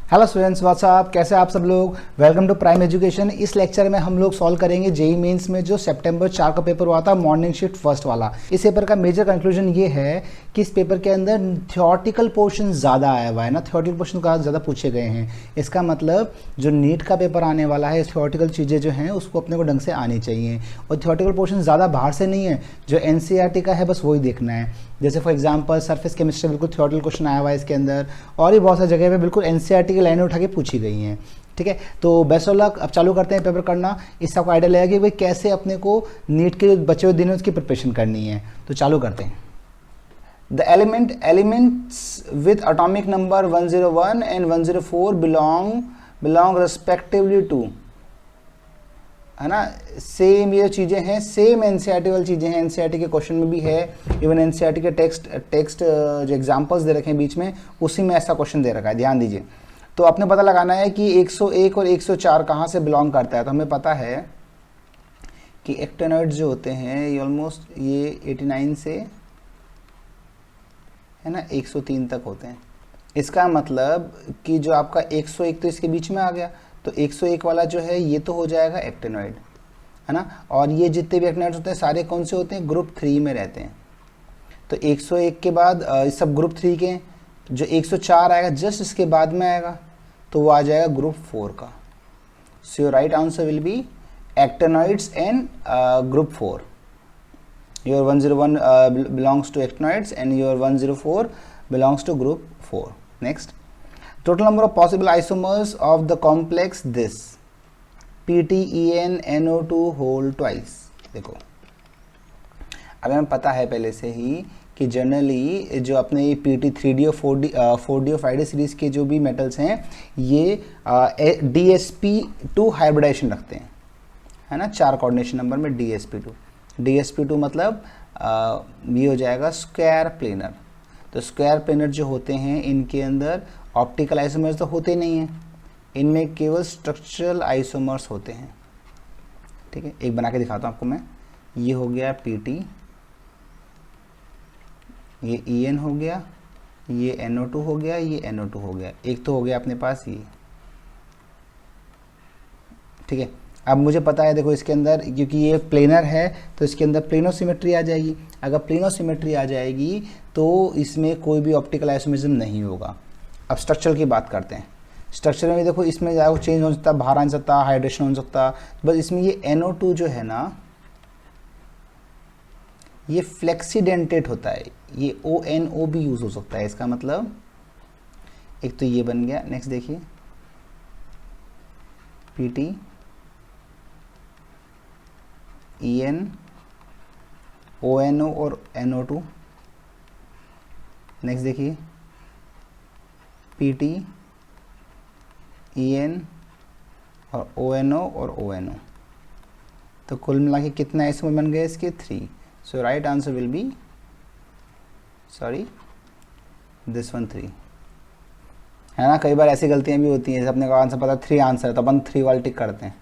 Hello students, WhatsApp, कैसे आप सब लोग। Welcome to prime education. इस लेक्चर में हम लोग सॉल्व करेंगे जेई मेंस में जो सितंबर 4 का पेपर हुआ था, मॉर्निंग शिफ्ट फर्स्ट वाला। इस पेपर का मेजर कंक्लूजन ये है कि इस पेपर के अंदर थ्योरेटिकल पोर्शन ज़्यादा आया हुआ है ना, थ्योरेटिकल पोर्शन का ज़्यादा पूछे गए हैं। इसका मतलब जो नीट का पेपर आने वाला है, थ्योरेटिकल चीज़ें जो हैं उसको अपने को ढंग से आनी चाहिए। और थ्योरेटिकल पोर्शन ज़्यादा बाहर से नहीं है, जो एनसीईआरटी का है बस वही देखना है। जैसे फॉर एग्जांपल सरफेस केमिस्ट्री बिल्कुल थ्योरेटिकल क्वेश्चन आया हुआ है इसके अंदर, और भी बहुत सारी जगह पे बिल्कुल एनसीईआरटी की लाइनें उठा के पूछी गई हैं। ठीक है, तो बेस्ट ऑफ लक। अब चालू करते हैं पेपर करना। इससे आपको आइडिया लगेगा कि भाई कैसे अपने को नीट के बचे हुए दिनों उसकी प्रिपरेशन करनी है। तो चालू करते हैं। The elements with atomic number 101 and 104 belong respectively to, है ना। सेम ये चीज़ें हैं, सेम एनसीईआरटी वाली चीज़ें हैं, एनसीईआरटी के क्वेश्चन में भी है। इवन एनसीईआरटी के टेक्स्ट जो एग्जांपल्स दे रखे हैं बीच में, उसी में ऐसा क्वेश्चन दे रखा है, ध्यान दीजिए। तो आपने पता लगाना है कि 101 और 104 कहाँ से बिलोंग करता है। तो हमें पता है कि एक्टेनॉइड्स जो होते हैं ये ऑलमोस्ट ये 89 से, है ना, 103 तक होते हैं। इसका मतलब कि जो आपका 101 तो इसके बीच में आ गया, तो 101 वाला जो है ये तो हो जाएगा एक्टेनॉइड, है ना। और ये जितने भी एक्टेनॉइड्स होते हैं सारे कौन से होते हैं, ग्रुप 3 में रहते हैं। तो 101 के बाद इस सब ग्रुप 3 के, जो 104 आएगा जस्ट इसके बाद में आएगा, तो वो आ जाएगा ग्रुप 4 का। So your right answer will B actinoids and group 4। Your 101 belongs to actinoids and your 104 belongs to group 4. Next, total number of possible isomers of the complex this PTEN-NO2 whole twice. देखो, अब हमें पता है पहले से ही कि generally जो अपने ये PT3D और 4D और 5D सीरीज के जो भी मेटल्स हैं ये DsP2 हाइब्रिडाइजेशन रखते हैं, है ना। 4 कोऑर्डिनेशन नंबर में DsP2 मतलब ये हो जाएगा स्क्वायर प्लेनर। तो स्क्वायर प्लेनर जो होते हैं इनके अंदर ऑप्टिकल आइसोमर्स तो होते नहीं हैं, इनमें केवल स्ट्रक्चरल आइसोमर्स होते हैं। ठीक है, एक बना के दिखाता हूँ आपको मैं। ये हो गया PT, ये EN हो गया, ये NO2 हो गया, ये NO2 हो गया। एक तो हो गया अपने पास ये। ठीक है, अब मुझे पता है, देखो इसके अंदर क्योंकि ये प्लेनर है तो इसके अंदर प्लेनोसिमेट्री आ जाएगी। अगर प्लेनोसिमेट्री आ जाएगी तो इसमें कोई भी ऑप्टिकल आइसोमरिज्म नहीं होगा। अब स्ट्रक्चर की बात करते हैं। स्ट्रक्चर में देखो इसमें ज़्यादा चेंज हो सकता है, बाहर आ सकता, हाइड्रेशन हो सकता, बस इसमें ये NO2 जो है ना ये फ्लेक्सीडेंटेट होता है, ये ONO भी यूज़ हो सकता है। इसका मतलब एक तो ये बन गया। नेक्स्ट देखिए PT EN ONO और NO2। नेक्स्ट देखिए PT EN और ONO और ONO। तो कुल मिला के कितना आइसोमर बन गए इसके, 3। So right answer will be, sorry, this one 3, है ना। कई बार ऐसी गलतियां भी होती हैं, जैसे अपने को आंसर पता 3 आंसर है तो अपन 3 वाला टिक करते हैं,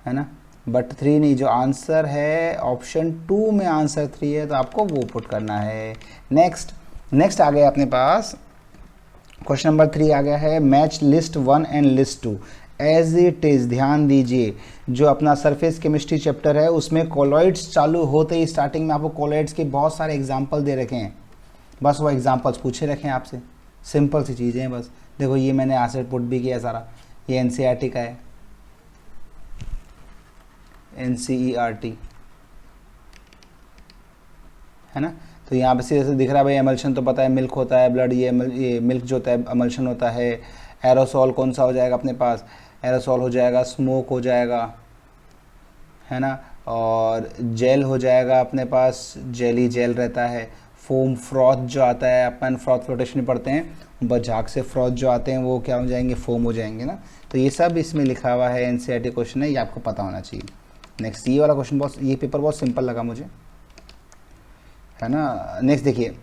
है ना। बट 3 नहीं, जो आंसर है ऑप्शन 2 में आंसर 3 है तो आपको वो पुट करना है। नेक्स्ट आ गया अपने पास क्वेश्चन नंबर 3 आ गया है, match list 1 and list 2 as it is. ध्यान दीजिए, जो अपना सरफेस केमिस्ट्री चैप्टर है उसमें कॉलॉइड्स चालू होते ही स्टार्टिंग में आपको कॉलॉइड्स के बहुत सारे एग्जाम्पल दे रखे हैं, बस वो एग्जाम्पल्स पूछे रखे हैं आपसे। सिंपल सी चीज़ें हैं बस। देखो ये मैंने आंसर पुट भी किया सारा, ये एनसीईआरटी का है, NCERT, है ना। तो यहाँ पे से दिख रहा है भाई एमल्शन तो पता है मिल्क होता है, ब्लड, ये मिल्क जो होता है एमल्शन होता है। एरोसॉल कौन सा हो जाएगा अपने पास, एरोसॉल हो जाएगा स्मोक हो जाएगा, है ना। और जेल हो जाएगा अपने पास, जेली जेल रहता है। फोम फ्रॉथ जो आता है, अपन फ्रॉथ फ्लोटेशन में पढ़ते हैं, बस झाग से फ्रॉथ जो आते हैं वो क्या हो जाएंगे, फोम हो जाएंगे ना। तो ये सब इसमें लिखा हुआ है, एनसीईआरटी क्वेश्चन है, ये आपको पता होना चाहिए। नेक्स्ट ये वाला क्वेश्चन ये पेपर बहुत सिंपल लगा मुझे, है ना। नेक्स्ट देखिए,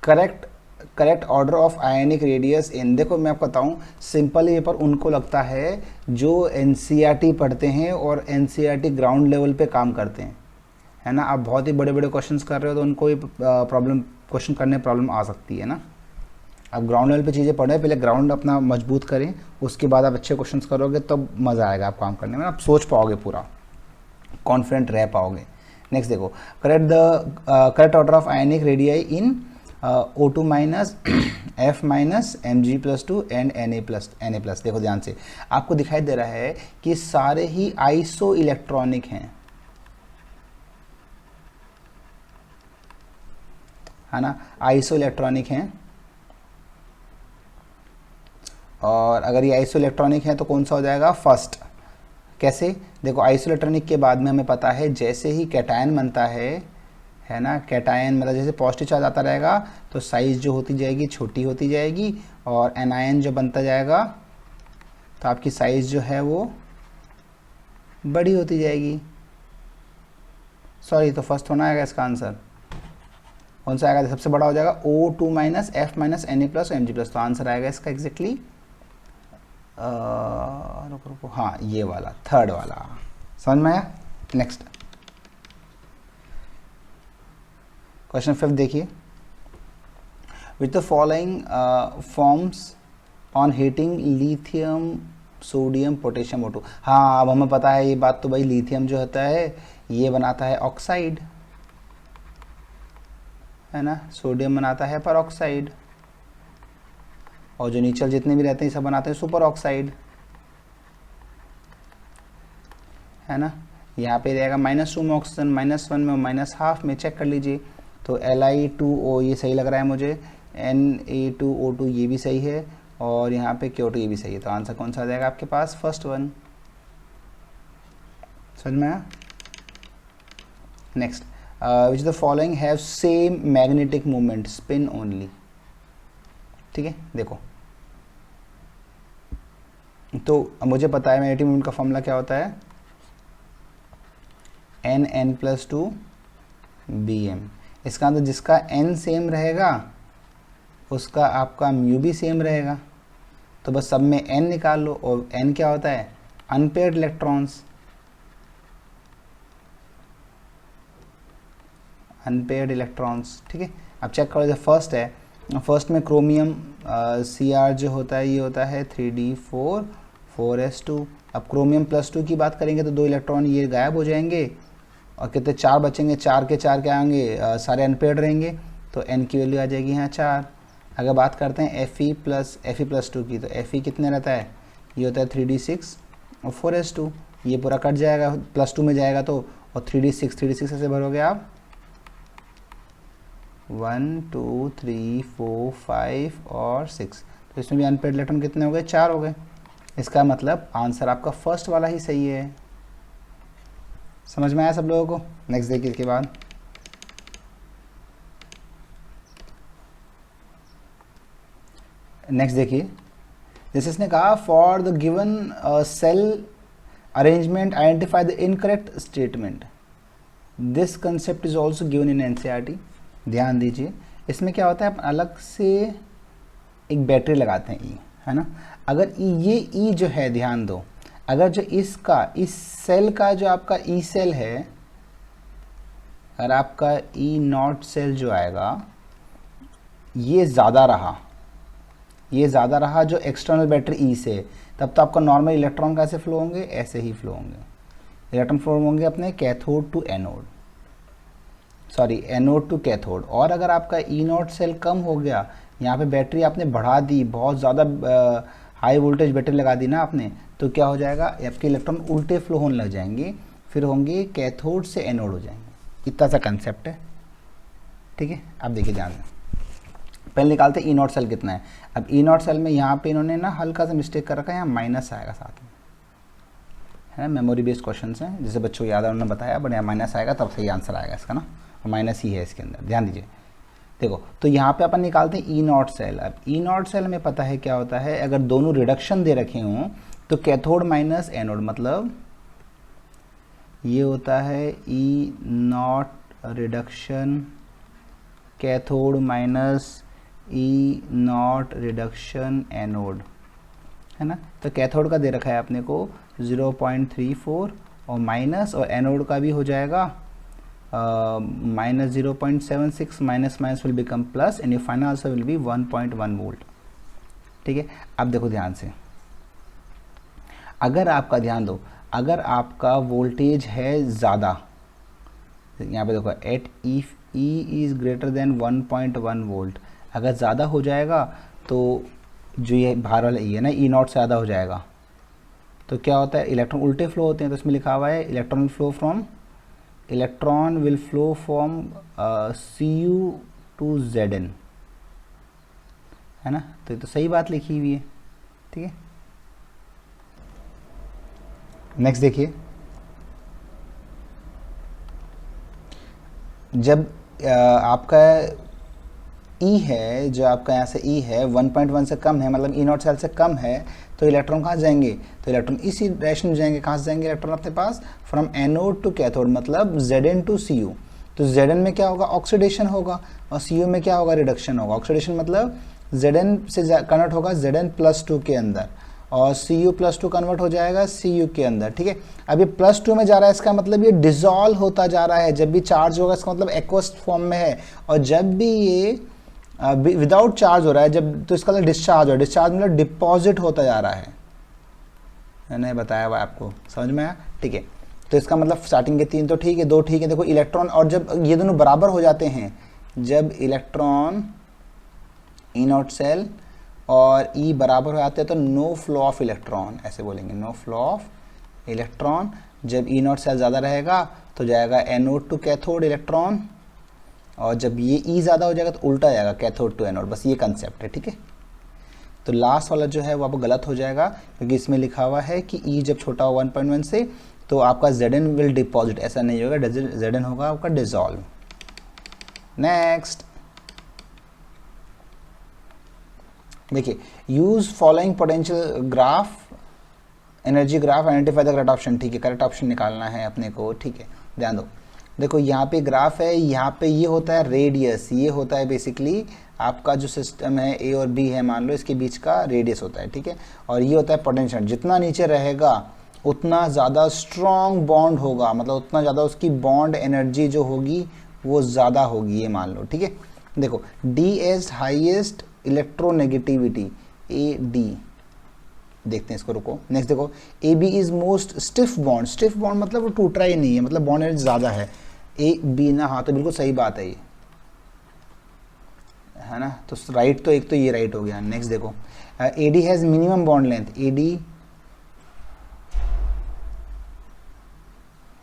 correct order of ionic radius in. देखो मैं आपको बताऊं, सिंपल ये पेपर उनको लगता है जो एनसीईआरटी पढ़ते हैं और एनसीईआरटी ग्राउंड लेवल पे काम करते हैं, है ना। आप बहुत ही बड़े बड़े क्वेश्चंस कर रहे हो तो उनको ये प्रॉब्लम क्वेश्चन करने प्रॉब्लम आ सकती है ना। आप ग्राउंड लेवल पे चीज़ें पढ़ें, पहले ग्राउंड अपना मजबूत करें, उसके बाद आप अच्छे क्वेश्चंस करोगे तब तो मज़ा आएगा आप काम करने में, आप सोच पाओगे, पूरा कॉन्फिडेंट रह पाओगे। नेक्स्ट देखो, correct order of ionic radii in O2 minus F minus Mg+2 and Na+। देखो ध्यान से, आपको दिखाई दे रहा है कि सारे ही आइसो इलेक्ट्रॉनिक हैं, है ना, आइसो इलेक्ट्रॉनिक हैं। और अगर ये आइसो इलेक्ट्रॉनिक है तो कौन सा हो जाएगा, फर्स्ट। कैसे, देखो आइसो इलेक्ट्रॉनिक के बाद में हमें पता है जैसे ही कैटायन बनता है ना, कैटायन मतलब जैसे पॉजिटिव चार्ज आता रहेगा तो साइज जो होती जाएगी छोटी होती जाएगी, और एनायन जो बनता जाएगा तो आपकी साइज जो है वो बड़ी होती जाएगी। सॉरी, तो फर्स्ट होना आएगा इसका आंसर, कौन सा आएगा, सबसे बड़ा हो जाएगा O2 minus F minus Na+Mg+। तो आंसर आएगा इसका एग्जैक्टली रुको, हाँ ये वाला, थर्ड वाला। समझ में आया। नेक्स्ट क्वेश्चन 5 देखिए, विच the following forms on heating lithium sodium potassium O2। हाँ अब हमें पता है ये बात, तो भाई लिथियम जो होता है ये बनाता है ऑक्साइड, है ना, सोडियम बनाता है पर ऑक्साइड, और जो नीचे जितने भी रहते हैं सब बनाते हैं सुपर ऑक्साइड, है ना। यहाँ पे रहेगा -2 में ऑक्सीजन, -1 में, -1/2 में, चेक कर लीजिए। तो Li2O ये सही लग रहा है मुझे, Na2O2 ये भी सही है, और यहाँ पे Q2 ये भी सही है। तो आंसर कौन सा आ जाएगा आपके पास, फर्स्ट वन। समझ में आया। Next, which the following have same magnetic moment, spin only. ठीक है, देखो तो मुझे पता है मैग्नेटिक मोमेंट का फॉर्मूला क्या होता है, N+2 Bm। इसका मतलब जिसका n सेम रहेगा उसका आपका म्यू भी सेम रहेगा, तो बस सब में n निकाल लो, और n क्या होता है, अनपेयर्ड इलेक्ट्रॉन्स, अनपेयर्ड इलेक्ट्रॉन्स। ठीक है, अब चेक करो, जो फर्स्ट है, फर्स्ट में क्रोमियम Cr जो होता है ये होता है 3d4 4s2। अब क्रोमियम +2 की बात करेंगे तो 2 इलेक्ट्रॉन ये गायब हो जाएंगे, और कितने 4 बचेंगे, 4 के 4 क्या आएंगे, सारे अनपेयर्ड रहेंगे, तो n की वैल्यू आ जाएगी यहाँ 4। अगर बात करते हैं Fe+2 की, तो Fe कितने रहता है, ये होता है 3d6 और 4s2, ये पूरा कट जाएगा, +2 में जाएगा तो, और 3d6 ऐसे भरोगे आप, 1 2 3 4 5 और 6, तो इसमें भी अनपेयर्ड इलेक्ट्रॉन कितने हो गए, 4 हो गए। इसका मतलब आंसर आपका फर्स्ट वाला ही सही है। समझ में आया सब लोगों को। नेक्स्ट देखिए इसके बाद, नेक्स्ट देखिए, जैसे इसने कहा for the given cell arrangement identify the incorrect statement, this concept is also given in NCERT. ध्यान दीजिए, इसमें क्या होता है, अपन अलग से एक बैटरी लगाते हैं ई, है ना। अगर ये ई जो है, ध्यान दो, अगर जो इसका, इस सेल का जो आपका ई सेल है, अगर आपका ई नॉट सेल जो आएगा ये ज़्यादा रहा, ये ज़्यादा रहा जो एक्सटर्नल बैटरी ई से, तब तो आपका नॉर्मल इलेक्ट्रॉन कैसे फ्लो होंगे, ऐसे ही फ्लो होंगे, इलेक्ट्रॉन फ्लो होंगे अपने cathode to anode, sorry anode to cathode. और अगर आपका ई नॉट सेल कम हो गया, यहाँ पे बैटरी आपने बढ़ा दी, बहुत ज़्यादा हाई वोल्टेज बैटरी लगा दी ना आपने, तो क्या हो जाएगा, आपके इलेक्ट्रॉन उल्टे फ्लो होने लग जाएंगे, फिर होंगे कैथोड से एनोड हो जाएंगे। इतना सा कंसेप्ट है। ठीक है, अब देखिए ध्यान से, पहले निकालते हैं ई नॉट सेल कितना है। अब ई नॉट सेल में यहाँ पे इन्होंने ना हल्का सा मिस्टेक कर रखा है, यहाँ माइनस आएगा साथ में, है ना, मेमोरी बेस्ड क्वेश्चन हैं, जैसे बच्चों को याद है उन्होंने बताया, बट यहाँ माइनस आएगा तब सही आंसर आएगा इसका ना, और माइनस ही है इसके अंदर, ध्यान दीजिए। देखो तो यहाँ पे अपन निकालते हैं ई नॉट सेल। अब ई नॉट सेल में पता है क्या होता है, अगर दोनों रिडक्शन दे रखे हों तो कैथोड माइनस एनोड, मतलब ये होता है E naught reduction cathode minus E naught reduction anode, है ना। तो कैथोड का दे रखा है अपने को 0.34 और माइनस, और एनोड का भी हो जाएगा minus 0.76 minus minus will become plus and your final answer will be 1.1 volt. ठीक है, अब देखो ध्यान से, अगर आपका ध्यान दो, अगर आपका वोल्टेज है ज़्यादा, यहाँ पे देखो at if E is greater than 1.1 volt, अगर ज़्यादा हो जाएगा तो जो ये बाहर वाला E है ना, E नॉट से ज़्यादा हो जाएगा तो क्या होता है, इलेक्ट्रॉन उल्टे फ्लो होते हैं। तो इसमें लिखा हुआ है electron will flow from Cu to Zn, है ना, तो ये तो सही बात लिखी हुई है। ठीक है, नेक्स्ट देखिए, जब आपका E है, जो आपका यहाँ से E है 1.1 से कम है, मतलब E नॉट सेल से कम है, तो इलेक्ट्रॉन कहाँ जाएंगे, तो इलेक्ट्रॉन इसी डायरेक्शन में जाएंगे। कहाँ से जाएंगे इलेक्ट्रॉन अपने पास, फ्रॉम एनोड टू कैथोड, मतलब Zn टू Cu। तो Zn में क्या होगा, ऑक्सीडेशन होगा, और Cu में क्या होगा, रिडक्शन होगा। ऑक्सीडेशन मतलब Zn से कन्वर्ट होगा Zn+2 के अंदर, और Cu+2 कन्वर्ट हो जाएगा Cu के अंदर। ठीक है, अब ये +2 में जा रहा है, इसका मतलब ये डिसॉल्व होता जा रहा है। जब भी चार्ज होगा इसका मतलब एक्वस फॉर्म में है, और जब भी ये विदाउट चार्ज हो रहा है, जब, तो इसका मतलब डिस्चार्ज हो, डिस्चार्ज मतलब डिपॉजिट होता जा रहा है। मैंने बताया हुआ आपको, समझ में आया। ठीक है, तो इसका मतलब स्टार्टिंग के 3 तो ठीक है, 2 ठीक है। देखो इलेक्ट्रॉन, और जब ये दोनों बराबर हो जाते हैं, जब इलेक्ट्रॉन ई नॉट सेल और E बराबर हो जाते हैं, तो नो फ्लो ऑफ इलेक्ट्रॉन, ऐसे बोलेंगे, नो फ्लो ऑफ इलेक्ट्रॉन। जब E नॉट सेल ज़्यादा रहेगा तो जाएगा एनोड टू कैथोड इलेक्ट्रॉन, और जब ये E ज़्यादा हो जाएगा तो उल्टा जाएगा कैथोड टू एनोड। बस ये कंसेप्ट है। ठीक है, तो लास्ट वाला जो है वो आपको गलत हो जाएगा, क्योंकि इसमें लिखा हुआ है कि E जब छोटा हो 1.1 से तो आपका Zn विल डिपॉजिट, ऐसा नहीं होगा, Zn होगा आपका डिसॉल्व। नेक्स्ट देखिए, use following potential graph, energy graph, identify the correct option. ठीक है, करेक्ट ऑप्शन निकालना है अपने को। ठीक है, ध्यान दो, देखो यहाँ पे ग्राफ है, यहाँ पे ये होता है रेडियस, ये होता है बेसिकली आपका जो सिस्टम है ए और बी है, मान लो इसके बीच का रेडियस होता है। ठीक है, और ये होता है पोटेंशियल। जितना नीचे रहेगा उतना ज़्यादा स्ट्रॉन्ग बॉन्ड होगा, मतलब उतना ज़्यादा उसकी बॉन्ड एनर्जी जो होगी वो ज़्यादा होगी, ये मान लो। ठीक है, देखो D as highest electronegativity, A D, देखते हैं इसको, रुको। नेक्स्ट देखो, A B is most stiff bond, stiff bond मतलब वो टूट रहा ही नहीं है, मतलब बॉन्ड एनर्जी ज़्यादा है। ए बी ना, हाँ तो बिल्कुल सही बात है ये, है ना, तो राइट, तो एक तो ये राइट हो गया। नेक्स्ट देखो, A D has minimum bond length, A D,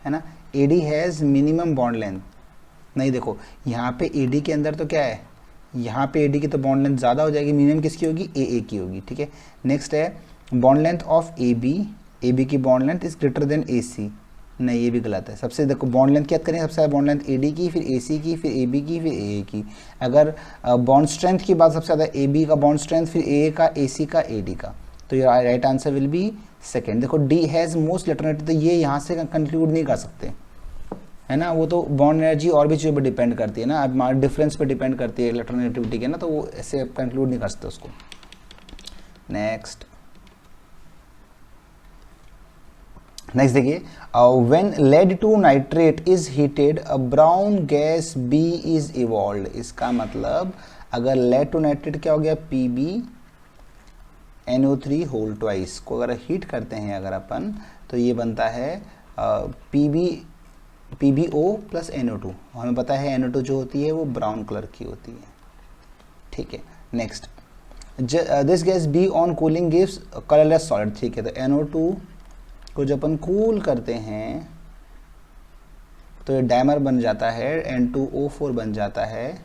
है ना, A D has minimum bond length. नहीं, देखो यहाँ पे ए डी के अंदर तो क्या है, यहाँ पे ए डी की तो बॉन्ड लेंथ ज़्यादा हो जाएगी, मिनिमम किसकी होगी, ए की होगी। ठीक है, नेक्स्ट है bond length of A B की bond length is greater than A C. नहीं, ये भी गलत है। सबसे देखो बॉन्ड लेंथ क्या करेंगे, सबसे ज़्यादा बॉन्ड लेंथ ए डी की, फिर ए सी की, फिर ए बी की, फिर ए की। अगर बॉन्ड स्ट्रेंथ की बात, सबसे ज़्यादा ए बी का बॉन्ड स्ट्रेंथ, फिर ए का, ए सी का, ए डी का। तो ये right answer will B second. देखो डी हैज़ मोस्ट इलेक्ट्रोनेगेटिव, तो ये यहाँ से कंक्लूड नहीं कर सकते, है ना, वो तो बॉन्ड एनर्जी और भी चीज़ों पर डिपेंड करती है ना, अब डिफरेंस पे डिपेंड करती है इलेक्ट्रोनेगेटिविटी के ना, तो वो ऐसे कंक्लूड नहीं कर सकते उसको। नेक्स्ट देखिए, when lead two nitrate is heated a brown gas B is evolve. इसका मतलब अगर लेड टू नाइट्रेट क्या हो गया, PbNO3 होल ट्वाइस को अगर हीट करते हैं अगर अपन, तो ये बनता है PbO प्लस NO2। हमें पता है NO2 जो होती है वो ब्राउन कलर की होती है। ठीक है, next, this gas B on cooling gives colourless solid. ठीक है, तो NO2 को जब अपन कूल करते हैं तो ये डायमर बन जाता है, N2O4 बन जाता है,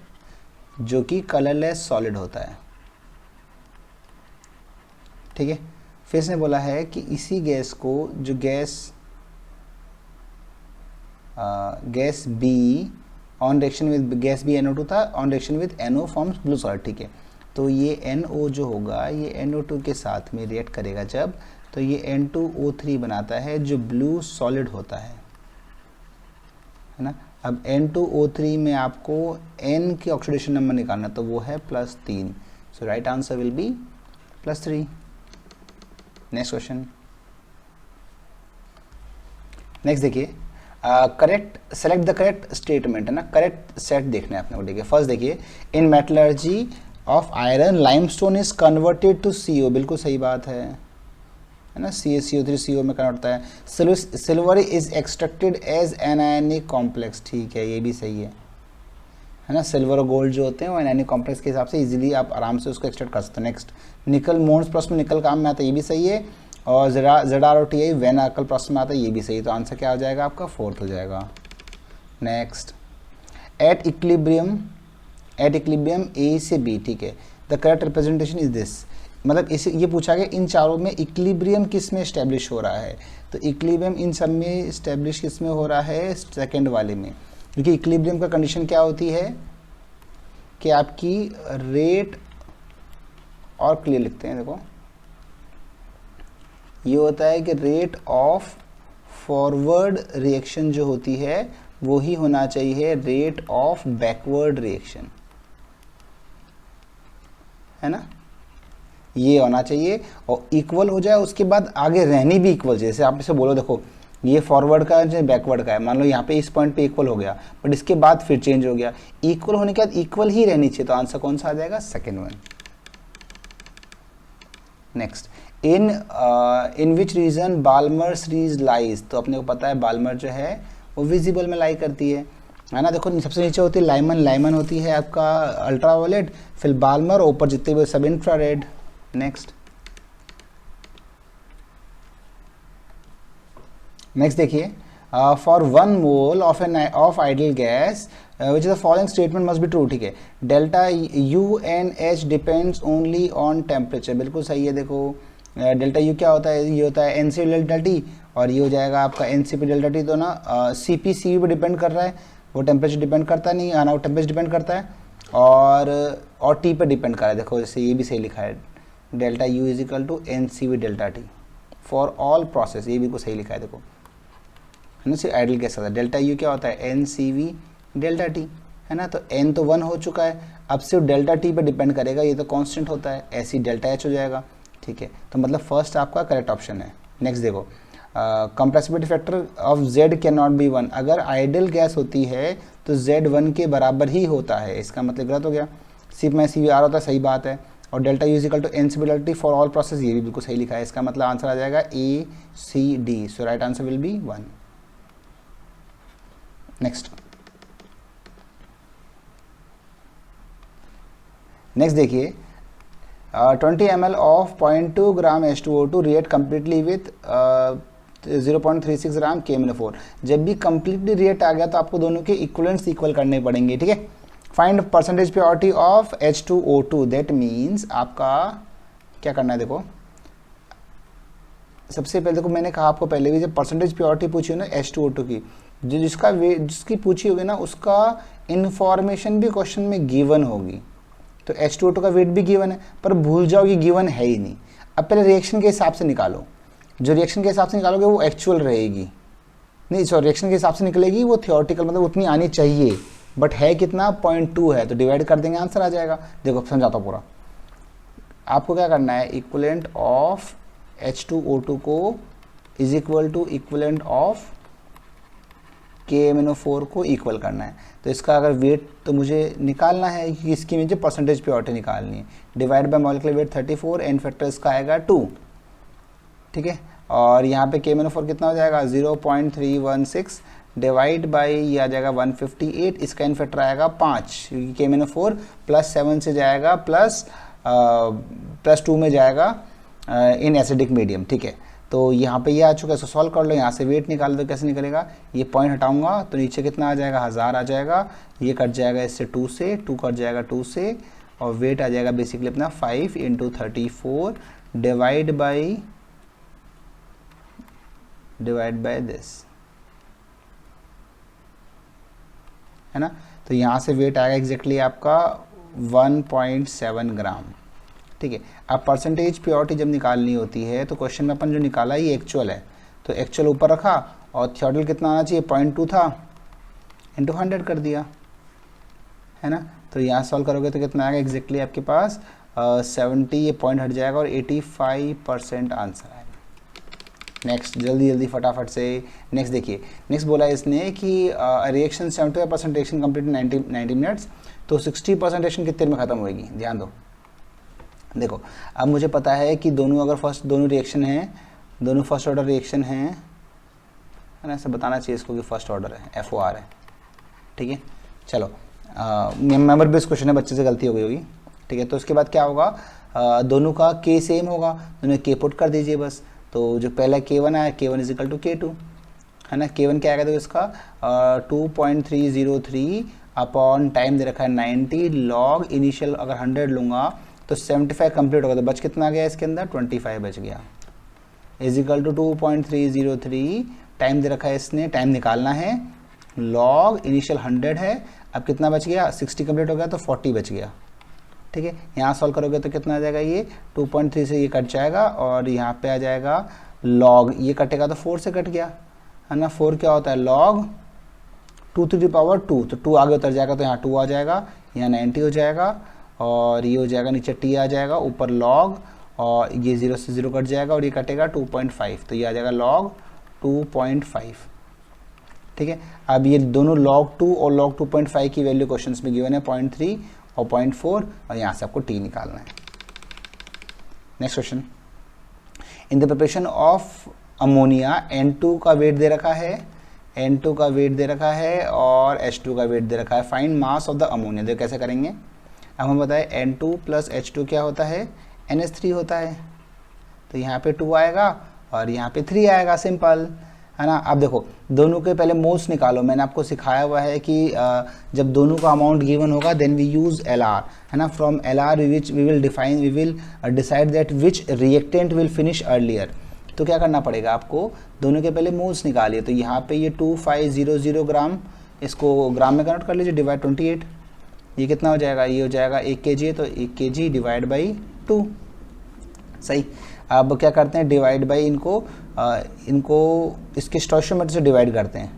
जो कि कलरलेस सॉलिड होता है। ठीक है, फिर इसने बोला है कि इसी गैस को, जो gas B on reaction with gas B NO2 था, on reaction with NO forms blue solid. ठीक है, तो ये NO जो होगा ये NO2 के साथ में रिएक्ट करेगा जब, तो ये N2O3 बनाता है जो ब्लू सॉलिड होता है ना। अब N2O3 में आपको N की ऑक्सीडेशन नंबर निकालना, तो वो है +3। So right answer will be +3। Next question, next देखिए, correct, select the correct statement, है ना, करेक्ट सेट देखना है अपने को। देखिए फर्स्ट देखिए, in metallurgy of iron limestone is converted to CO, बिल्कुल सही बात है ना, CaCO3 CO में कन्वर्ट होता है। Silver is extracted as anionic complex, ठीक है, ये भी सही है ना। सिल्वर और गोल्ड जो होते हैं वो एनायनिक कॉम्प्लेक्स के हिसाब से इजीली आप आराम से उसको एक्सट्रैक्ट कर सकते हैं। नेक्स्ट, निकल मोन्स प्रोसेस में निकल काम में आता है, ये भी सही है। और ZrOTI वेन आर्कल प्रोसेस में आता है, ये भी सही है। तो आंसर क्या हो जाएगा आपका, 4th हो जाएगा। नेक्स्ट, एट इक्विलिब्रियम A से B, ठीक है, the correct representation is this. मतलब इसे ये पूछा गया इन चारों में इक्विलिब्रियम किस में इस्टेब्लिश हो रहा है, तो इक्विलिब्रियम इन सब में इस्टेब्लिश किस में हो रहा है, सेकेंड वाले में। क्योंकि इक्विलिब्रियम का कंडीशन क्या होती है कि आपकी रेट, और क्लियर लिखते हैं, देखो ये होता है कि रेट ऑफ फॉरवर्ड रिएक्शन जो होती है वो ही होना चाहिए रेट ऑफ बैकवर्ड रिएक्शन, है ना, ये होना चाहिए। और इक्वल हो जाए उसके बाद आगे रहनी भी इक्वल, जैसे आप इसे बोलो देखो ये फॉरवर्ड का है बैकवर्ड का है, मान लो यहाँ पे इस पॉइंट पे इक्वल हो गया बट इसके बाद फिर चेंज हो गया, इक्वल होने के बाद इक्वल ही रहनी चाहिए। तो आंसर कौन सा आ जाएगा, second one. Next, in which region Balmer series lies, तो अपने को पता है बाल्मर जो है वो विजिबल में लाई करती है ना। देखो सबसे नीचे होती है लाइमन होती है आपका अल्ट्रावायलेट, फिर बाल्मर, ऊपर जितने भी सब इंफ्रारेड। नेक्स्ट देखिए, for 1 mole of ideal gas which is the following statement must be true, ठीक है। Delta UNH depends only on temperature, बिल्कुल सही है। देखो डेल्टा U क्या होता है, ये होता है NC डेल्टा T, और ये हो जाएगा आपका NCP डेल्टा T। तो ना CP CV पे डिपेंड कर रहा है, वो टेम्परेचर डिपेंड करता नहीं, है ना, वो टेम्परेचर डिपेंड करता है और T पे डिपेंड कर रहा है। देखो जैसे ये भी सही लिखा है, delta U is equal to NCV delta T for all process, ये भी को सही लिखा है। देखो है ना, सिर्फ आइडियल गैस होता है। डेल्टा U क्या होता है, NCV डेल्टा T, है ना। तो N तो 1 हो चुका है, अब सिर्फ डेल्टा T पे डिपेंड करेगा, ये तो कांस्टेंट होता है, ऐसी डेल्टा H हो जाएगा, ठीक है। तो मतलब फर्स्ट आपका करेक्ट ऑप्शन है। नेक्स्ट देखो, compressibility factor of Z can not be 1, अगर आइडियल गैस होती है तो Z 1 के बराबर ही होता है, इसका मतलब गलत हो गया। सिर्फ में CVR होता है, सही बात है। और delta U equal to NCP delta T for all process, ये भी बिल्कुल सही लिखा है, इसका मतलब आंसर आ जाएगा ACD। So right answer will B 1। Next देखिए, 20 ml of 0.2 gram H2O2 react completely with 0.36 gram KMnO4। जब भी कम्प्लीटली रिएक्ट आ गया तो आपको दोनों के इक्वलेंट्स इक्वल करने पड़ेंगे, ठीक है। Find percentage purity of H2O2, that means आपका क्या करना है, देखो सबसे पहले देखो मैंने कहा आपको पहले भी, जब परसेंटेज प्योरिटी पूछी हो ना H2O2 की, जिसकी पूछी होगी ना उसका इन्फॉर्मेशन भी क्वेश्चन में गिवन होगी। तो H2O2 का वेट भी गिवन है, पर भूल जाओ कि गिवन है ही नहीं। अब पहले रिएक्शन के हिसाब से निकालो, जो रिएक्शन के हिसाब से निकालोगे वो एक्चुअल रहेगी, नहीं सॉरी रिएक्शन के हिसाब से निकलेगी वो थियोरेटिकल, मतलब उतनी आनी चाहिए, बट है कितना 0.2 है, तो डिवाइड कर देंगे आंसर आ जाएगा। देखो समझाता हूँ पूरा, आपको क्या करना है, इक्विवेलेंट ऑफ H2O2 को is equal to equivalent of KMnO4 को इक्वल करना है। तो इसका अगर वेट तो मुझे निकालना है कि इसकी मुझे परसेंटेज प्योरिटी निकालनी है, divide by molecular weight 34, N factor इसका आएगा 2, ठीक है। और यहाँ पे KMnO4 कितना हो जाएगा 0.316 डिवाइड बाई ये आ जाएगा 158, इसका एन फैक्टर आएगा 5, क्योंकि KMnO4 +7 से जाएगा +2 में जाएगा इन एसिडिक मीडियम, ठीक है। तो यहाँ पे ये आ चुका है, इसको सॉल्व कर लो, यहाँ से वेट निकाल दो, कैसे निकलेगा, ये पॉइंट हटाऊंगा तो नीचे कितना आ जाएगा 1000 आ जाएगा, ये कट जाएगा इससे 2 से, 2 कट जाएगा 2 से, और वेट आ जाएगा बेसिकली अपना 5 × 34 डिवाइड बाई दिस, है ना। तो यहाँ से वेट आएगा एग्जैक्टली आपका 1.7 ग्राम, ठीक है। अब परसेंटेज प्योरिटी जब निकालनी होती है तो क्वेश्चन में अपन जो निकाला ये एक्चुअल है, तो एक्चुअल ऊपर रखा और थियोरेटिकल कितना आना चाहिए 0.2 था, इंटू 100 कर दिया, है ना। तो यहाँ सॉल्व करोगे तो कितना आएगा एग्जैक्टली आपके पास 70, ये पॉइंट हट जाएगा और 85% आंसर आएगा। नेक्स्ट जल्दी जल्दी फटाफट से। नेक्स्ट देखिए, नेक्स्ट बोला इसने कि रिएक्शन 75% रिएक्शन कंप्लीट 90 मिनट्स, तो 60% रिएक्शन कितने में ख़त्म होएगी, ध्यान दो। देखो अब मुझे पता है कि दोनों अगर दोनों रिएक्शन हैं, दोनों फर्स्ट ऑर्डर रिएक्शन हैं, है ना, ऐसे बताना चाहिए इसको कि फर्स्ट ऑर्डर है, FOR है, ठीक है। चलो मेंबर बेस्ड क्वेश्चन है, बच्चे से गलती हो गई होगी, ठीक है। तो उसके बाद क्या होगा, दोनों का K सेम होगा, दोनों K पुट कर दीजिए बस। तो जो पहला K1 आया, K1 is equal to K2, है ना। K1 क्या आएगा, तो इसका 2.303 अपॉन टाइम दे रखा है 90 लॉग इनिशियल, अगर 100 लूँगा तो 75 कंप्लीट होगा, तो बच कितना गया इसके अंदर, 25 बच गया, इज इक्वल टू 2.303 टाइम दे रखा है इसने, टाइम निकालना है, लॉग इनिशियल 100 है, अब कितना बच गया, 60 कंप्लीट हो गया तो 40 बच गया, ठीक है। यहाँ सॉल्व करोगे तो कितना आ जाएगा, ये 2.3 से ये कट जाएगा और यहाँ पे आ जाएगा लॉग, ये कटेगा तो 4 से कट गया, है ना। 4 क्या होता है, लॉग 2 to the power 2, तो 2 आगे उतर जाएगा तो यहाँ 2 आ जाएगा, यहाँ 90 हो जाएगा और ये हो जाएगा, नीचे t आ जाएगा, ऊपर लॉग, और ये 0 से 0 कट जाएगा और ये कटेगा 2.5, तो ये आ जाएगा लॉग 2.5, ठीक है। अब ये दोनों log 2 और log 2.5 की वैल्यू क्वेश्चंस में गिवन है 0.3 और 0.4, और यहाँ से आपको t निकालना है। Next question, in the preparation of ammonia N2 का वेट दे रखा है, N2 का वेट दे रखा है और H2 का वेट दे रखा है, find mass of the ammonia. देखो कैसे करेंगे, अब हम बताएं N2 प्लस H2 क्या होता है, NH3 होता है, तो यहाँ पे 2 आएगा और यहाँ पे 3 आएगा, सिंपल, है ना। अब देखो दोनों के पहले मोल्स निकालो, मैंने आपको सिखाया हुआ है कि जब दोनों का अमाउंट गिवन होगा देन वी यूज़ LR, है ना। From LR we will decide that which reactant will finish earlier. तो क्या करना पड़ेगा आपको, दोनों के पहले मोल्स निकालिए, तो यहाँ पे ये 2500 ग्राम, इसको ग्राम में कन्वर्ट कर लीजिए, डिवाइड 28, ये कितना हो जाएगा, ये हो जाएगा 1 kg, तो 1 kg डिवाइड बाई 2, सही। अब क्या करते हैं, डिवाइड बाई इनको इसके स्टोइशियोमेट्री से डिवाइड करते हैं,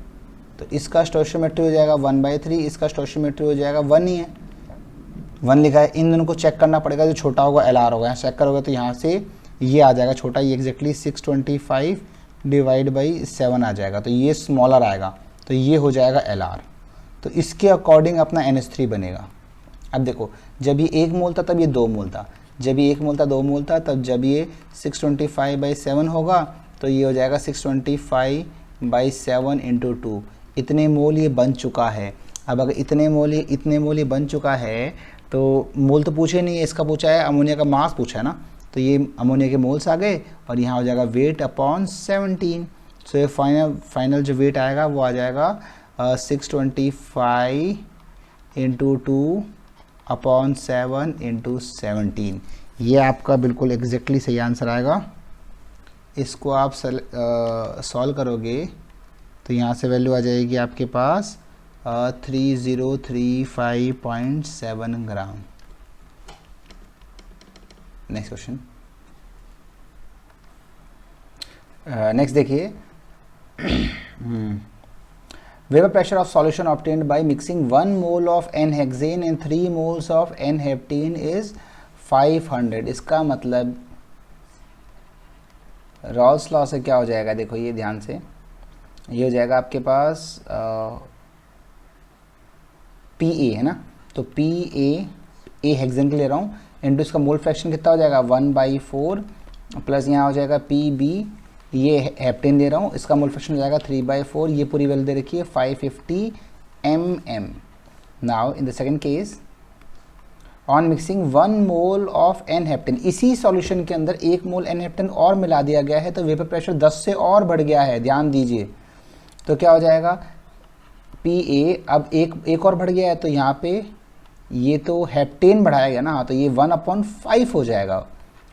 तो इसका स्टोइशियोमेट्री हो जाएगा 1/3, इसका स्टोइशियोमेट्री हो जाएगा 1 ही है, 1 लिखा है। इन दोनों को चेक करना पड़ेगा, जो छोटा होगा LR होगा, यहाँ चेक करोगे तो यहाँ से ये आ जाएगा छोटा, ये एग्जैक्टली 625 डिवाइड बाई 7 आ जाएगा, तो ये स्मॉलर आएगा, तो ये हो जाएगा LR, तो इसके अकॉर्डिंग अपना NH3 बनेगा। अब देखो जब ये 1 मोल था तब ये 2 मोल था, जब ये 1 मोल था 2 मोल था, तब जब ये 625/7 होगा तो ये हो जाएगा 625/7 इंटू 2, इतने मोल ये बन चुका है। अब अगर इतने मोल ये बन चुका है, तो मोल तो पूछे नहीं है, इसका पूछा है अमोनिया का मास पूछा है ना, तो ये अमोनिया के मोल्स आ गए और यहाँ हो जाएगा वेट अपॉन 17, सो ये फाइनल जो वेट आएगा वो आ जाएगा 625 इंटू 2 अपॉन 7 इंटू 17, ये आपका बिल्कुल एग्जैक्टली सही आंसर आएगा। इसको आप सॉल्व करोगे तो यहाँ से वैल्यू आ जाएगी आपके पास 3035.7 ग्राम। नेक्स्ट क्वेश्चन, नेक्स्ट देखिए, Vapor pressure of solution obtained by mixing 1 mole of N-hexane and 3 moles of N-heptene is 500। इसका मतलब रॉल्स लॉ से क्या हो जाएगा, देखो ये ध्यान से, ये हो जाएगा आपके पास PA, है ना, तो PA हेक्सेन के ले रहा हूँ, इंटू इसका मोल फ्रैक्शन कितना हो जाएगा 1/4, प्लस यहाँ हो जाएगा PB, ये हेप्टेन दे रहा हूँ, इसका मोल फ्रैक्शन हो जाएगा 3/4, ये पूरी वैल्यू दे रखी है 550 mm। Now in the second case, on mixing 1 mole of N heptane, इसी सॉल्यूशन के अंदर 1 मोल N-हेप्टेन और मिला दिया गया है, तो वेपर प्रेशर 10 से और बढ़ गया है, ध्यान दीजिए। तो क्या हो जाएगा, PA अब एक और बढ़ गया है, तो यहाँ पे ये तो हेप्टेन बढ़ाया गया ना, तो ये 1/5 हो जाएगा,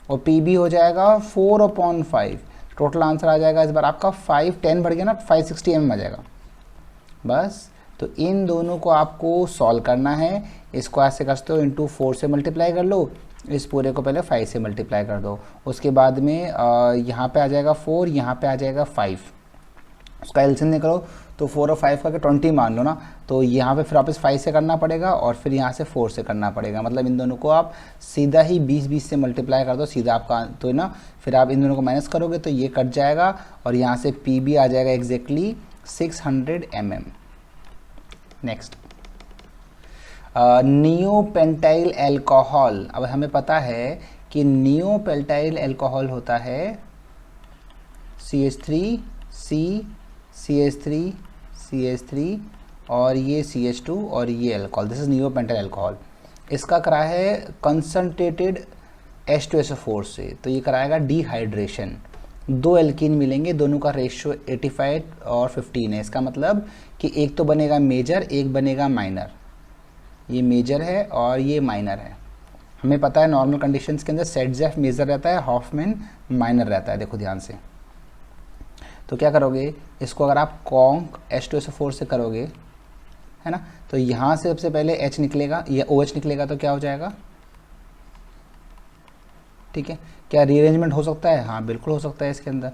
और PB हो जाएगा 4/5, टोटल आंसर आ जाएगा इस बार आपका 510 बढ़ गया ना, 560 mm आ जाएगा बस। तो इन दोनों को आपको सॉल्व करना है, इसको ऐसे कर सकते हो, इंटू 4 से मल्टीप्लाई कर लो, इस पूरे को पहले 5 से मल्टीप्लाई कर दो, उसके बाद में यहाँ पे आ जाएगा 4, यहाँ पे आ जाएगा 5, उसका एलसीएम निकालो तो 4 और 5 का 20 मान लो ना, तो यहाँ पे फिर वापस 5 से करना पड़ेगा और फिर यहाँ से 4 से करना पड़ेगा। मतलब इन दोनों को आप सीधा ही 20 से मल्टीप्लाई कर दो सीधा आपका, तो ना फिर आप इन दोनों को माइनस करोगे तो ये कट जाएगा और यहाँ से पी भी आ जाएगा exactly 600 mm। Next, neopentyl alcohol. अब हमें पता है कि नियोपेंटाइल एल्कोहल होता है CH3 C CH3 CH3 और ये CH2 और ये alcohol, this is neopentyl alcohol. इसका करा है कंसंट्रेटेड H2SO4 से, तो ये कराएगा डिहाइड्रेशन। 2 एल्कीन मिलेंगे, दोनों का रेशियो 85 और 15 है। इसका मतलब कि एक तो बनेगा मेजर, एक बनेगा माइनर। ये मेजर है और ये माइनर है। हमें पता है नॉर्मल कंडीशंस के अंदर सेटजेफ मेजर रहता है, हॉफमैन माइनर रहता है। देखो ध्यान से, तो क्या करोगे, इसको अगर आप कॉन्क H2SO4 से करोगे, है ना, तो यहाँ से सबसे पहले H निकलेगा, ये OH निकलेगा, तो क्या हो जाएगा, ठीक है। क्या रीअरेंजमेंट हो सकता है? हाँ बिल्कुल हो सकता है इसके अंदर,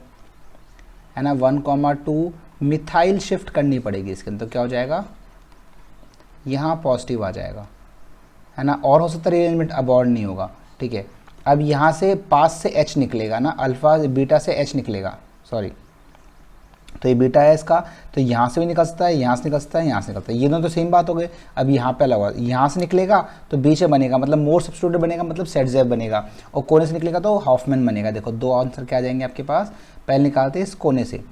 है ना। 1,2 मिथाइल शिफ्ट करनी पड़ेगी इसके अंदर, तो क्या हो जाएगा, यहाँ पॉजिटिव आ जाएगा, है ना। और हो सकता है रीअरेंजमेंट अबॉर्ड नहीं होगा, ठीक है। अब यहाँ से पास से H निकलेगा ना, अल्फा बीटा से H निकलेगा, सॉरी, तो ये बीटा है इसका, तो यहाँ से भी निकल सकता है, यहाँ से निकल सकता है, यहाँ से निकलता है, ये दोनों तो सेम बात हो गई। अब यहाँ पे अलग होगा, यहाँ से निकलेगा तो बीच में बनेगा, मतलब मोर सब्स्टिट्यूटेड बनेगा, मतलब सेटजेफ बनेगा, और कोने से निकलेगा तो हॉफमैन बनेगा। देखो 2 आंसर क्या आ जाएंगे आपके पास, पहले निकालते हैं इस कोने से,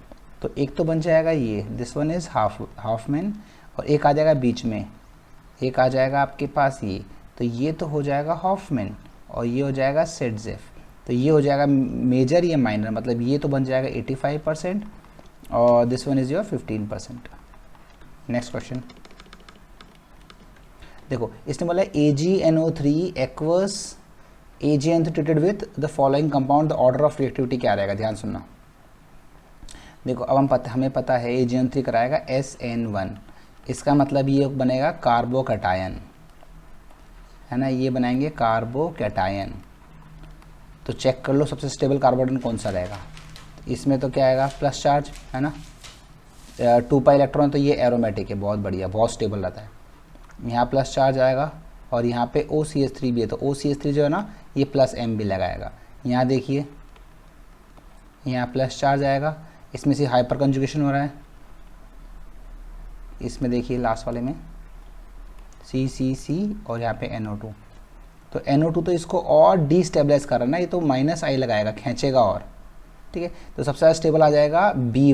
तो एक तो बन जाएगा ये, दिस वन इज हॉफमैन, और एक आ जाएगा बीच में, एक आ जाएगा आपके पास ये, तो ये तो हो जाएगा हॉफमैन और ये हो जाएगा सेटजेफ, तो ये हो जाएगा मेजर, ये माइनर, मतलब ये तो बन जाएगा 85% और this one is your 15%। Next question देखो, इसने बोला AgNO3 aqueous AgN3 treated with the following compound, the order of reactivity क्या रहेगा, ध्यान सुनना। देखो अब हमें पता है AgN3 कराएगा SN1, इसका मतलब ये बनेगा कार्बोकैटायन, है ना, ये बनाएंगे कार्बोकैटायन। तो चेक कर लो सबसे स्टेबल कार्बोनेट कौन सा रहेगा। इसमें तो क्या आएगा, प्लस चार्ज, है ना, 2 पाई इलेक्ट्रॉन, तो ये एरोमेटिक है, बहुत बढ़िया, बहुत स्टेबल रहता है। यहाँ प्लस चार्ज आएगा और यहाँ पे OCH3 भी है, तो OCH3 जो है ना ये प्लस M भी लगाएगा। यहाँ देखिए, यहाँ प्लस चार्ज आएगा, इसमें से हाइपर कंजुगेशन हो रहा है, इसमें देखिए लास्ट वाले में CCC और यहाँ पे NO2, तो NO2 तो इसको और डिस्टेबलाइज कर रहा है ना, ये तो -I लगाएगा, खींचेगा और, ठीक है। तो सबसे ज़्यादा स्टेबल आ जाएगा B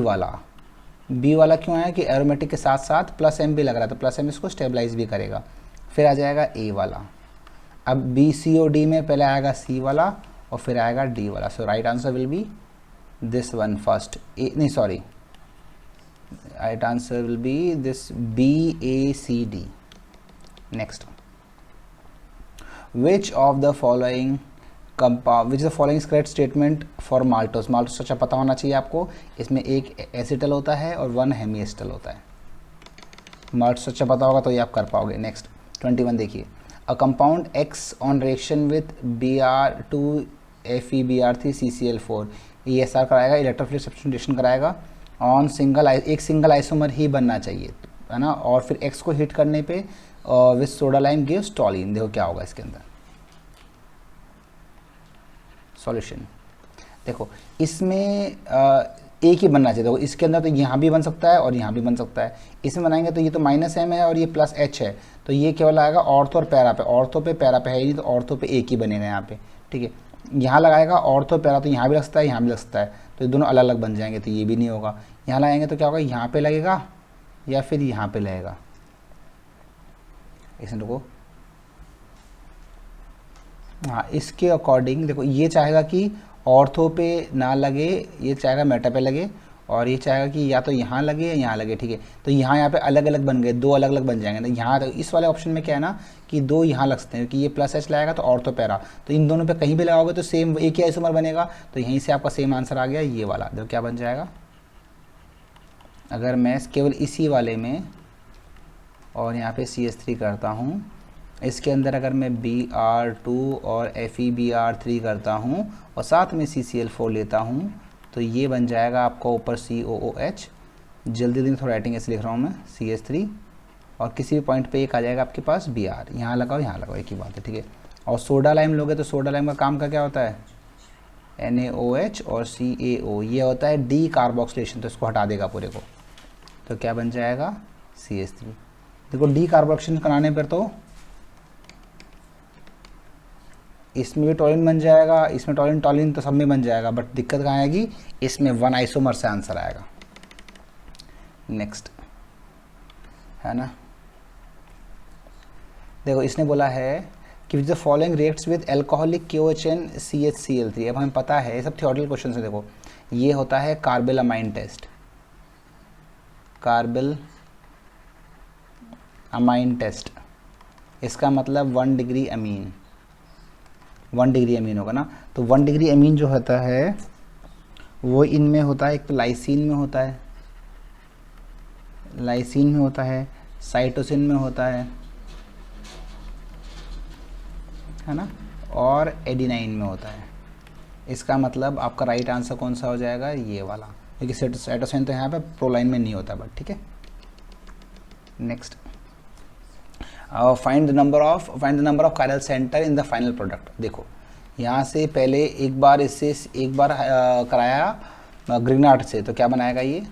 वाला क्यों आया कि एरोमेटिक के साथ साथ प्लस M भी लग रहा है, तो प्लस M इसको स्टेबलाइज भी करेगा। फिर आ जाएगा A वाला, अब BCOD में पहले आएगा C वाला और फिर आएगा D वाला, so right answer will be this one first, नहीं sorry, right answer will be this BACD। Next, which of the following compound, which the following is correct statement for maltose. Maltose अच्छा पता होना चाहिए आपको, इसमें एक acetal होता है और 1 हेमीएसिटल होता है। माल्टोस अच्छा पता होगा तो ये आप कर पाओगे। नेक्स्ट 21 देखिए, a compound x on reaction with Br2 FeBr3 CCl4, ये SR कराएगा, इलेक्ट्रोफिलिक सब्स्टिट्यूशन कराएगा ऑन एक सिंगल आइसोमर ही बनना चाहिए, है ना, और फिर X को हिट करने पे विथ सोडा लाइम गिव्स टॉलिन। देखो क्या होगा इसके अंदर सॉल्यूशन। देखो इसमें एक ही बनना चाहिए, देखो इसके अंदर तो यहाँ भी बन सकता है और यहाँ भी बन सकता है। इसमें बनाएंगे तो ये तो -M है और ये +H है, तो ये केवल आएगा ऑर्थो और पैरा पे, ऑर्थो पे पैरा पे है ही नहीं, तो ऑर्थो पे एक ही बनेगा यहाँ पे, ठीक है। यहाँ लगाएगा ऑर्थो पैरा, तो यहाँ भी लग सकता है, यहाँ भी लग सकता है, तो ये दोनों अलग अलग बन जाएंगे, तो ये भी नहीं होगा। यहाँ लगाएंगे तो क्या होगा, यहाँ पे लगेगा या फिर यहाँ पे लगेगा, इसमें रुको, हाँ इसके अकॉर्डिंग देखो, ये चाहेगा कि ऑर्थो पे ना लगे, ये चाहेगा मेटा पे लगे, और ये चाहेगा कि या तो यहाँ लगे या यहाँ लगे, ठीक है। तो यहाँ पे अलग अलग बन गए, 2 अलग अलग बन जाएंगे। तो यहाँ तो इस वाले ऑप्शन में क्या है ना कि 2 यहाँ लग सकते हैं, क्योंकि ये +H लाएगा तो ऑर्थो पैरा, तो इन दोनों पे कहीं भी लगाओगे तो सेम एक ही आइसोमर बनेगा, तो यहीं से आपका सेम आंसर आ गया ये वाला। देखो क्या बन जाएगा, अगर मैं केवल इसी वाले में और यहाँ पे CH3 करता हूँ, इसके अंदर अगर मैं Br2 और FeBr3 करता हूँ और साथ में CCl4 लेता हूँ, तो ये बन जाएगा आपका ऊपर COOH जल्दी जल्दी थोड़ा राइटिंग ऐसे लिख रहा हूँ मैं, CH3 और किसी भी पॉइंट पे एक आ जाएगा आपके पास Br, यहाँ लगाओ यहाँ लगाओ, एक ही बात है, ठीक है। और सोडा लाइम लोगे तो सोडा लाइम का काम का क्या होता है, NaOH और CaO, ये होता है डी कार्बोक्सिलेशन, तो इसको हटा देगा पूरे को, तो क्या बन जाएगा CH3। देखो डी कार्बोक्सिलेशन कराने पर तो इसमें भी टॉलिन बन जाएगा, इसमें टॉलिन टॉलिन तो सब में बन जाएगा, बट दिक्कत कहाँ आएगी, इसमें 1 आइसोमर से आंसर आएगा। नेक्स्ट है ना, देखो इसने बोला है कि the following reacts with alcoholic KOHN CHCl3। अब हमें पता है, ये सब थियोरेटिकल क्वेश्चन है। देखो ये होता है कार्बेल अमाइन टेस्ट, कार्बेल अमाइन टेस्ट, इसका मतलब 1 डिग्री अमीन, 1 डिग्री अमीन होगा ना। तो 1 डिग्री अमीन जो होता है वो इनमें होता है, एक तो लाइसिन में होता है, लाइसिन में होता है, साइटोसिन में होता है ना, और एडिनाइन में होता है। इसका मतलब आपका राइट आंसर कौन सा हो जाएगा, ये वाला, क्योंकि साइटोसिन तो यहाँ पे प्रोलाइन में नहीं होता, बट ठीक है। Next, find the number of chiral centre in the final product. देखो यहाँ से पहले एक बार इससे एक बार कराया ग्रिग्नार्ड से, तो क्या बनाएगा ये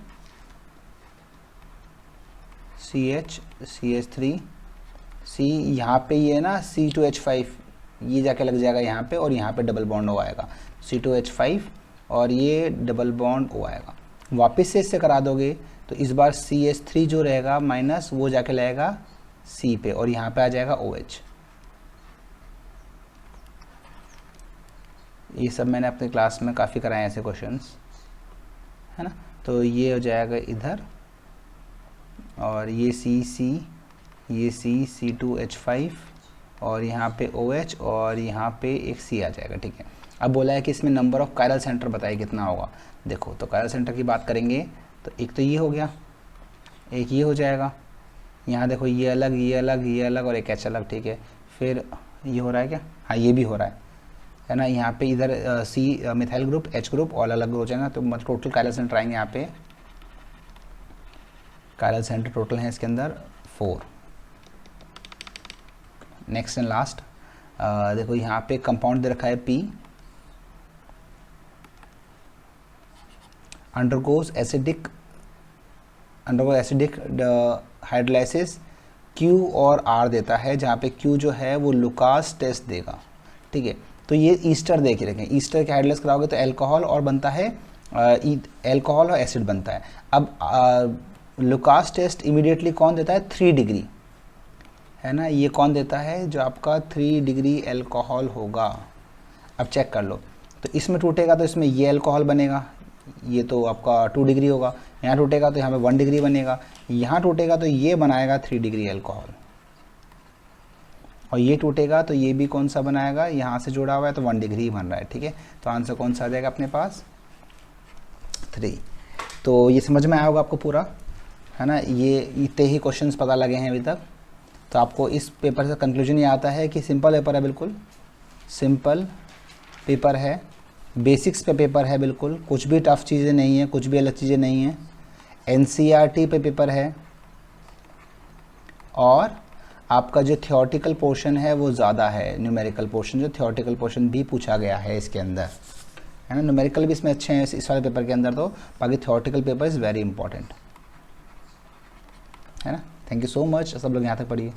CH3, C यहाँ पे ये ना C2H5, ये जाके लग जाएगा यहाँ पे, और यहाँ पे डबल बॉन्ड O आएगा, C2H5 और ये डबल बॉन्ड O आएगा। वापस से इससे करा दोगे तो इस बार CH3 जो रहेगा माइनस वो जाके लगेगा C पे, और यहाँ पे आ जाएगा OH। ये सब मैंने अपने क्लास में काफ़ी कराए ऐसे क्वेश्चंस, है ना। तो ये हो जाएगा इधर, और ये ये C2H5 और यहाँ पे OH और यहाँ पे एक C आ जाएगा, ठीक है। अब बोला है कि इसमें नंबर ऑफ कायरल सेंटर बताइए कितना होगा। देखो तो कायरल सेंटर की बात करेंगे तो एक तो ये हो गया, एक ये हो जाएगा, यहाँ देखो ये अलग ये अलग ये अलग और एक H अलग, ठीक है। फिर ये हो रहा है क्या, हाँ ये भी हो रहा है ना। यहाँ पे इधर C methyl group H group और अलग हो जाएगा, तो मतलब टोटल कायरल सेंटर आएंगे यहाँ पे, कायरल सेंटर टोटल है इसके अंदर 4। नेक्स्ट एंड लास्ट, देखो यहाँ पे कंपाउंड दे रखा है P, undergoes acidic hydrolysis, Q और R देता है, जहाँ पे Q जो है वो लुकास टेस्ट देगा, ठीक है। तो ये ईस्टर देख के रखें, ईस्टर के हाइड्रोलाइज कराओगे तो अल्कोहल और बनता है, अल्कोहल और एसिड बनता है। अब लुकास टेस्ट इमीडिएटली कौन देता है, 3 डिग्री, है ना। ये कौन देता है, जो आपका 3 डिग्री अल्कोहल होगा। अब चेक कर लो, तो इसमें टूटेगा तो इसमें ये अल्कोहल बनेगा, ये तो आपका 2 डिग्री होगा। यहाँ टूटेगा तो यहाँ पे 1 डिग्री बनेगा, यहाँ टूटेगा तो ये बनाएगा 3 डिग्री अल्कोहल, और ये टूटेगा तो ये भी कौन सा बनाएगा, यहाँ से जुड़ा हुआ है तो 1 डिग्री बन रहा है, ठीक है। तो आंसर कौन सा आ जाएगा अपने पास, 3। तो ये समझ में आया होगा आपको पूरा, है ना। ये इतने ही क्वेश्चंस पता लगे हैं अभी तक, तो आपको इस पेपर से कंक्लूजन ये आता है कि सिंपल पेपर है, बिल्कुल सिंपल पेपर है, बेसिक्स पे पेपर है, बिल्कुल कुछ भी टफ चीज़ें नहीं है, कुछ भी अलग चीज़ें नहीं हैं। NCERT पे पेपर है, और आपका जो थियोरेटिकल पोर्शन है वो ज़्यादा है, न्यूमेरिकल पोर्शन, जो थियोरेटिकल पोर्शन भी पूछा गया है इसके अंदर, है ना। न्यूमेरिकल भी इसमें अच्छे हैं इस वाले पेपर के अंदर, तो बाकी theoretical paper is very important, है ना। थैंक यू सो मच, सब लोग यहाँ तक पढ़िए।